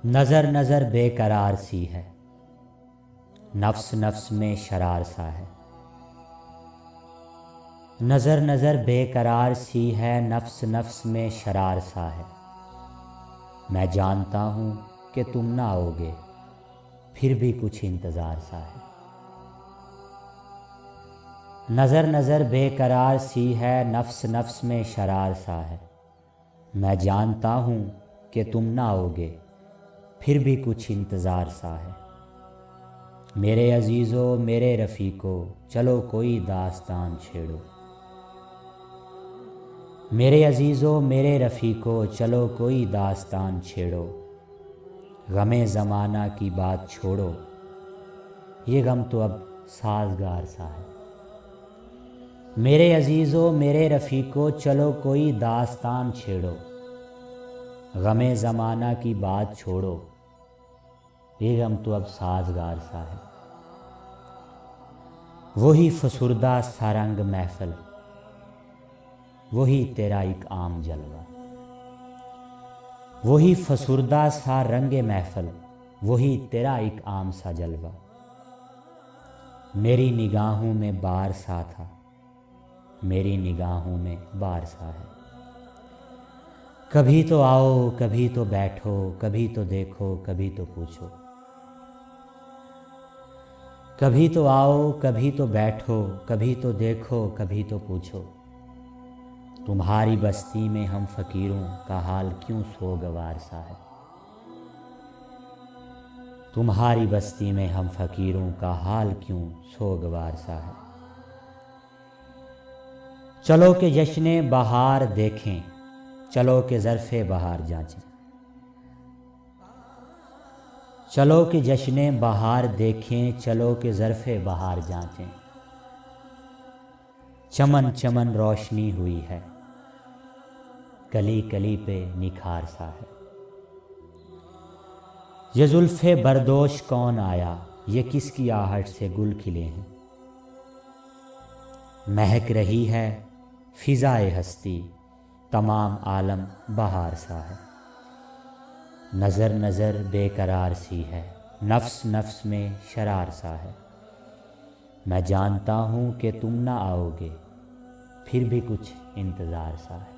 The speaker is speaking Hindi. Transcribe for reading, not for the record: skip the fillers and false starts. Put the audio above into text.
नज़र नज़र बेकरार सी है, नफ्स नफ्स में शरार सा है। नज़र नज़र बेकरार सी है, नफ्स नफ्स में शरार सा है। मैं जानता हूँ कि तुम ना आओगे, फिर भी कुछ इंतज़ार सा है। नज़र नज़र बेकरार सी है, नफ्स नफ्स में शरार सा है। मैं जानता हूँ कि तुम ना आओगे, फिर भी कुछ इंतज़ार सा है। मेरे अजीज़ों मेरे रफ़ीक़ों, चलो कोई दास्तान छेड़ो। मेरे अजीज़ों मेरे रफ़ीक़ों, चलो कोई दास्तान छेड़ो। गमे ज़माना की बात छोड़ो, ये गम तो अब साज़गार सा है। मेरे अजीज़ों मेरे रफ़ीक़ों, चलो कोई दास्तान छेड़ो। गमे ज़माना की बात छोड़ो, ये गम तो अब साज़गार सा है। वही फसुर्दा सा रंग महफ़िल, वही तेरा एक आम जलवा। वही फसुर्दा सा रंग महफ़िल, वही तेरा एक आम सा जलवा। मेरी निगाहों में बार सा था, मेरी निगाहों में बार सा है। कभी तो आओ कभी तो बैठो, कभी तो देखो कभी तो पूछो। कभी तो आओ कभी तो बैठो, कभी तो देखो कभी तो पूछो। तुम्हारी बस्ती में हम फ़कीरों का हाल क्यों सोगवार सा है। तुम्हारी बस्ती में हम फ़कीरों का हाल क्यों सोगवार सा है। चलो के जश्ने बहार देखें, चलो के ज़र्फ़े बहार जांचें। चलो के जश्ने बहार देखें, चलो के ज़र्फ़े बहार जांचें। चमन चमन रोशनी हुई है, कली कली पे निखार सा है। ये जुल्फ़े बरदोश कौन आया, ये किसकी आहट से गुल खिले हैं। महक रही है फ़िज़ाए हस्ती, तमाम आलम बहार सा है। नज़र नज़र बेकरार सी है, नफ्स नफ्स में शरार सा है। मैं जानता हूँ कि तुम ना आओगे, फिर भी कुछ इंतज़ार सा है।